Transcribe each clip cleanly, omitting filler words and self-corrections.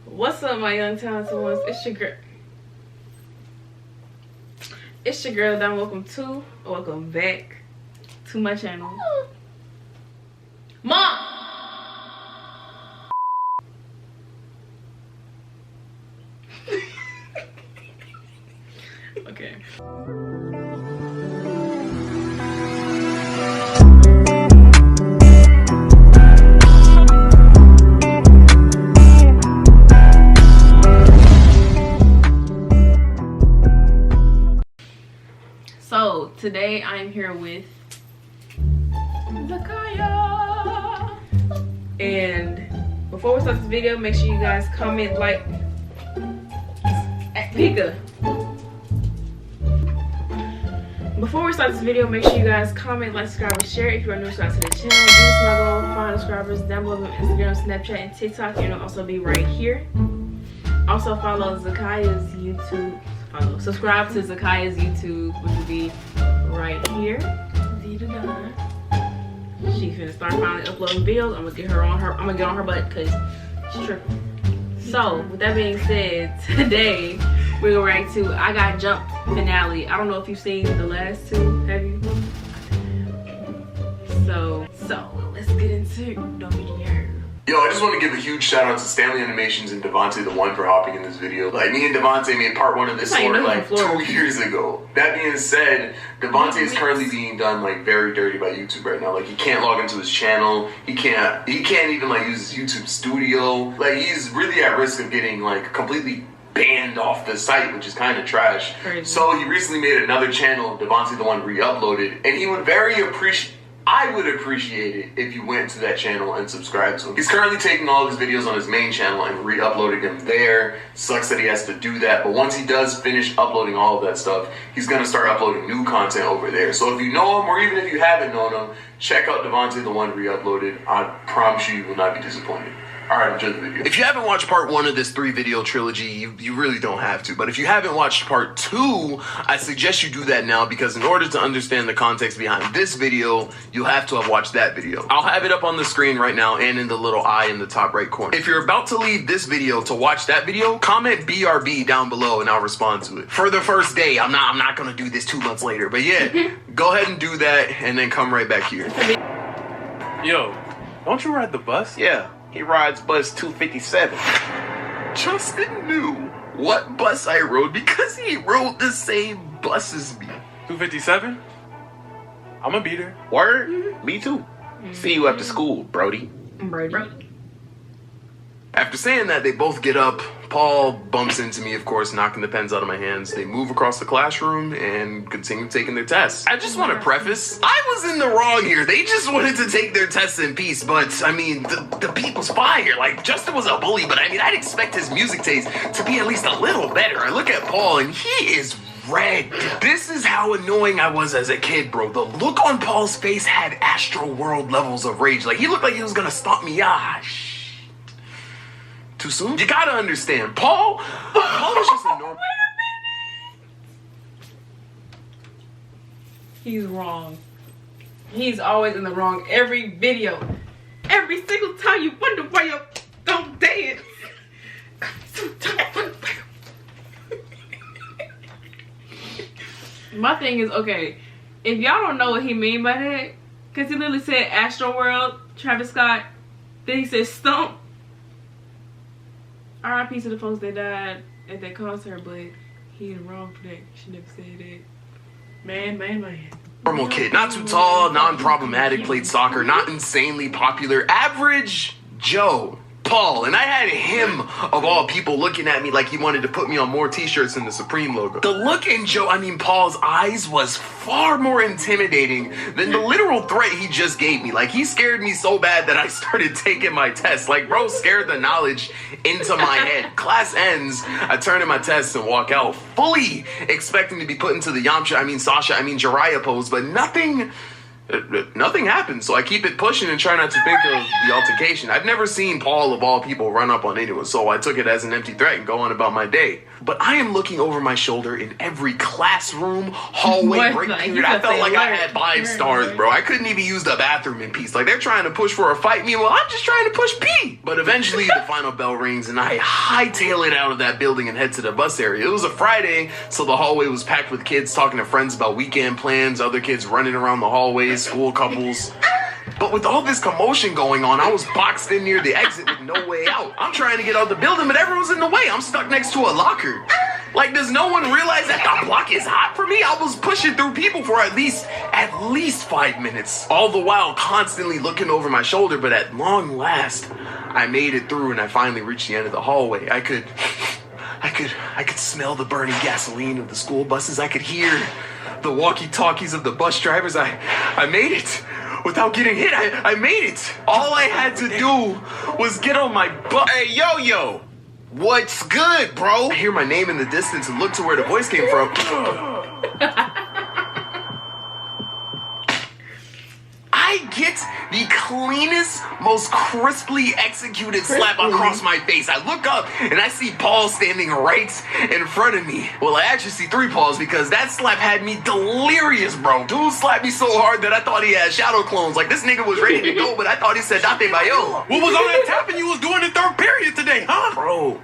What's up, my young talented ones? It's your girl Dom. Welcome back to my channel. Mom! Okay. So today I'm here with Zakiya, and before we start this video, make sure you guys comment, like, Pika. Before we start this video, make sure you guys comment, like, subscribe, and share. If you are new to the channel, do my goal, find subscribers down below on Instagram, Snapchat, and TikTok. And it'll also be right here. Also follow Zakiya's YouTube. Subscribe to Zakiya's YouTube, which will be right here. She finna start finally uploading videos. I'm gonna get on her butt because she's tripping. So with that being said, today we're gonna react to I Got Jumped finale. I don't know if you've seen the last two, have you? So let's get into it. Don't be scared. Yo, I just want to give a huge shout out to Stanley Animations and Devontae the One for hopping in this video. Like, me and Devontae made part 1 of this story like 2 years ago. That being said, Devontae is currently being done like very dirty by YouTube right now. Like, he can't log into his channel. He can't even like use his YouTube studio. Like, he's really at risk of getting like completely banned off the site, which is kind of trash. Crazy. So he recently made another channel, Devontae the One re-uploaded, and he would I would appreciate it if you went to that channel and subscribed to him. He's currently taking all of his videos on his main channel and re-uploading them there. Sucks that he has to do that, but once he does finish uploading all of that stuff, he's gonna start uploading new content over there. So if you know him, or even if you haven't known him, check out Devontae the One re-uploaded. I promise you will not be disappointed. Alright, enjoy the video. If you haven't watched part 1 of this 3-video trilogy, you really don't have to. But if you haven't watched part 2, I suggest you do that now, because in order to understand the context behind this video, you'll have to have watched that video. I'll have it up on the screen right now and in the little eye in the top right corner. If you're about to leave this video to watch that video, comment BRB down below and I'll respond to it. For the first day, I'm not gonna do this 2 months later, but yeah, go ahead and do that and then come right back here. Yo, don't you ride the bus? Yeah. He rides bus 257. Justin knew what bus I rode because he rode the same bus as me. 257? I'm a beater. Word? Me too. See you after school, Brody. Brody. After saying that, they both get up. Paul bumps into me, of course, knocking the pens out of my hands. They move across the classroom and continue taking their tests. I just want to preface, I was in the wrong here. They just wanted to take their tests in peace, but I mean, the beat was fire. Like, Justin was a bully, but I mean, I'd expect his music taste to be at least a little better. I look at Paul and he is red. This is how annoying I was as a kid, bro. The look on Paul's face had Astro World levels of rage. Like, he looked like he was gonna stomp me. Too soon? You gotta understand, Paul is just a normal. Wait a minute. He's wrong. He's always in the wrong every video. Every single time you wonder why you don't dance. My thing is, okay, if y'all don't know what he mean by that, because he literally said Astro World, Travis Scott, then he said stump. R.I.P. to the folks that died at that concert, but he is wrong for that. She never said that. Man. Normal kid, not too tall, non-problematic, played soccer, not insanely popular, average Joe. Paul, and I had him, of all people, looking at me like he wanted to put me on more t-shirts than the Supreme logo. The look in Paul's eyes was far more intimidating than the literal threat he just gave me. Like, he scared me so bad that I started taking my tests. Like, bro scared the knowledge into my head. Class ends, I turn in my tests and walk out, fully expecting to be put into the Jiraiya pose, but nothing Nothing happened, so I keep it pushing and try not to think of the altercation. I've never seen Paul, of all people, run up on anyone, so I took it as an empty threat and go on about my day. But I am looking over my shoulder in every classroom, hallway, break period. I felt like I had 5 stars, bro. I couldn't even use the bathroom in peace. Like, they're trying to push for a fight. Meanwhile, I'm just trying to push pee. But eventually, the final bell rings, and I hightail it out of that building and head to the bus area. It was a Friday, so the hallway was packed with kids talking to friends about weekend plans, other kids running around the hallways, school couples. But with all this commotion going on, I was boxed in near the exit with no way out. I'm trying to get out the building, but everyone's in the way. I'm stuck next to a locker. Like, does no one realize that the block is hot for me? I was pushing through people for at least 5 minutes. All the while constantly looking over my shoulder, but at long last, I made it through and I finally reached the end of the hallway. I could smell the burning gasoline of the school buses. I could hear the walkie-talkies of the bus drivers. I made it. Without getting hit, I made it. All I had to do was get on my butt. Hey, Yo-Yo, what's good, bro? I hear my name in the distance and look to where the voice came from. I get the cleanest, most crisply executed slap across my face. I look up and I see Paul standing right in front of me. Well, I actually see 3 Pauls because that slap had me delirious, bro. Dude slapped me so hard that I thought he had Shoutout clones. Like, this nigga was ready to go, but I thought he said Date Bayo. What was all that tapping you was doing in 3rd period today, huh? Bro,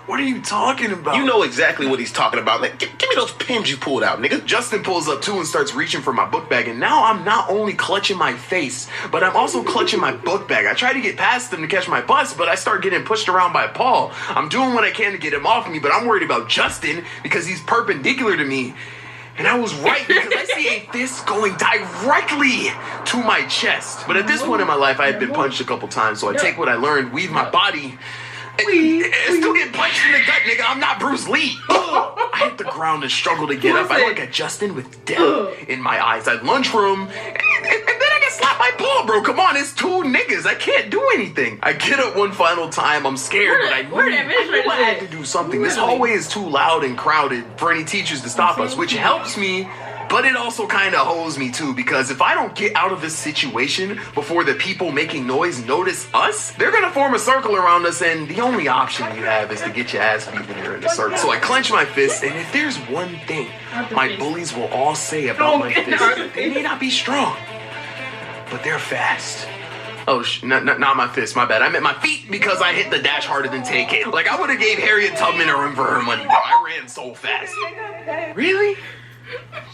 what are you talking about? You know exactly what he's talking about. Like, give me those pins you pulled out, nigga. Justin pulls up too and starts reaching for my book bag, and now I'm not only clutching my face, but I'm also clutching my book bag. I try to get past him to catch my bus, but I start getting pushed around by Paul. I'm doing what I can to get him off me, but I'm worried about Justin because he's perpendicular to me. And I was right because I see a fist going directly to my chest. But at this point in my life, I had been punched a couple times, so I take what I learned, weave my body, and still get punched in the gut, nigga. I'm not Bruce Lee. I hit the ground and struggle to get up. I look at Justin with death in my eyes. I lunge for him, and then I get slapped by Paul, bro. Come on, it's 2 niggas. I can't do anything. I get up one final time. I'm scared, but I knew I had to do something. This hallway is too loud and crowded for any teachers to stop us, which helps me. But it also kind of hoes me too, because if I don't get out of this situation before the people making noise notice us, they're gonna form a circle around us, and the only option you have is to get your ass beat when you're in a circle. So I clench my fist, and if there's one thing my bullies will all say about my fist, they may not be strong, but they're fast. Oh, not my fist, my bad. I meant my feet because I hit the dash harder than TK. Like, I would have gave Harriet Tubman a run for her money, bro. I ran so fast. Really?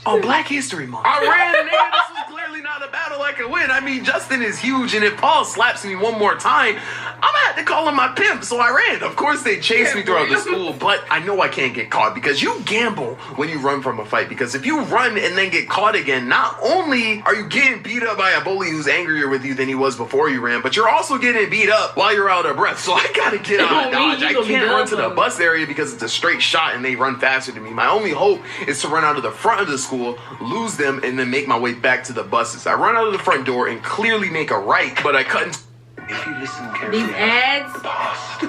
Oh, Black History Month. I ran, nigga. This was clearly not a battle I could win. I mean, Justin is huge, and if Paul slaps me one more time, I'm gonna have to call him my pimp, so I ran. Of course, they chased me throughout the school, but I know I can't get caught because you gamble when you run from a fight, because if you run and then get caught again, not only are you getting beat up by a bully who's angrier with you than he was before you ran, but you're also getting beat up while you're out of breath, so I gotta get out of Dodge. I can't run to the bus area because it's a straight shot and they run faster than me. My only hope is to run out of the front of the school, lose them, and then make my way back to the buses. I run out of the front door and clearly make a right, but I cut. If you listen carefully, These ads,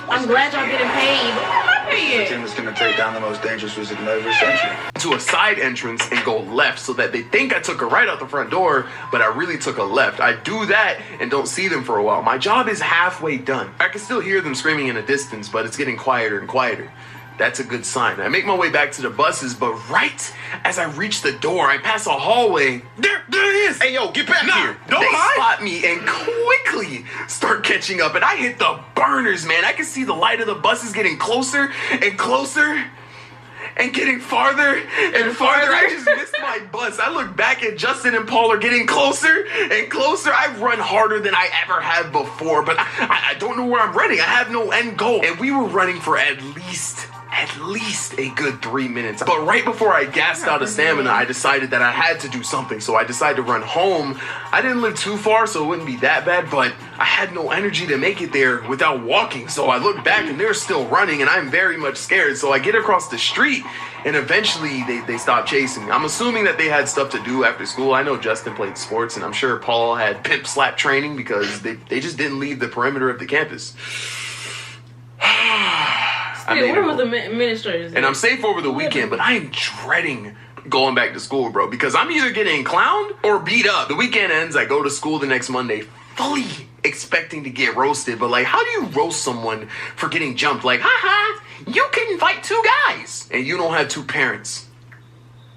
I'm glad y'all getting paid. I'm paying. Tim is going to take down the most dangerous music in over a century. To a side entrance and go left so that they think I took a right out the front door, but I really took a left. I do that and don't see them for a while. My job is halfway done. I can still hear them screaming in the distance, but it's getting quieter and quieter. That's a good sign. I make my way back to the buses, but right as I reach the door, I pass a hallway. There it is. Hey, yo, get back here. They spot me and quickly start catching up, and I hit the burners, man. I can see the light of the buses getting closer and closer and getting farther and farther. I just missed my bus. I look back at Justin and Paul are getting closer and closer. I run harder than I ever have before, but I don't know where I'm running. I have no end goal. And we were running for at least a good 3 minutes. But right before I gassed out of stamina, I decided that I had to do something. So I decided to run home. I didn't live too far, so it wouldn't be that bad, but I had no energy to make it there without walking. So I look back and they're still running and I'm very much scared. So I get across the street and eventually they stop chasing me. I'm assuming that they had stuff to do after school. I know Justin played sports and I'm sure Paul had pimp slap training because they just didn't leave the perimeter of the campus. Where was the administrators? And I'm safe over the weekend, but I am dreading going back to school, bro, because I'm either getting clowned or beat up. The weekend ends, I go to school the next Monday, fully expecting to get roasted. But like, how do you roast someone for getting jumped? Like, haha, you can fight 2 guys and you don't have 2 parents.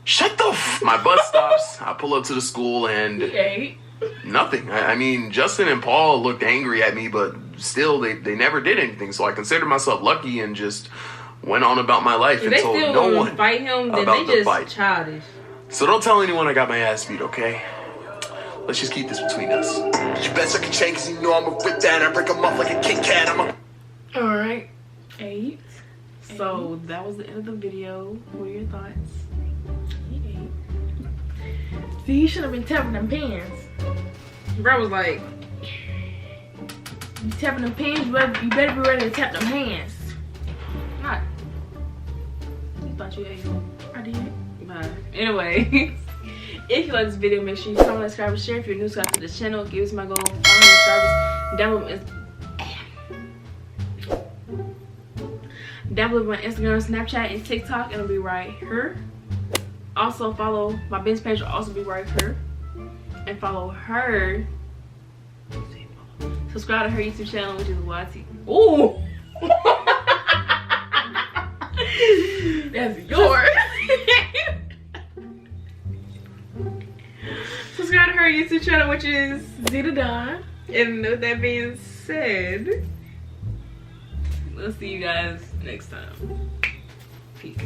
Shut the My bus stops, I pull up to the school and nothing. I mean, Justin and Paul looked angry at me, but still they never did anything. So I consider myself lucky and just went on about my life and told no one fight him, then about they the just fight. Childish. So don't tell anyone I got my ass beat, okay? Let's just keep this between us. You bet suck a chain, cause you know I'm a rip that. I break them up like a Kit Kat. I'm a... Alright. 8. So that was the end of the video. What are your thoughts? See, he should have been tapping them pants. Bro was like, you tapping them pants, you better be ready to tap them hands. Not. You thought you ate them. I did. But anyway, if you like this video, make sure you comment, like, subscribe, and share. If you're new to the channel, give us my goal. Follow me on down below my Instagram, Snapchat, and TikTok. It'll be right here. Also follow my business page. Will also be right here. And follow her. Subscribe to her YouTube channel, which is YT. Ooh. That's yours. Subscribe to her YouTube channel, which is Zeta Don. And with that being said, we'll see you guys next time. Peace.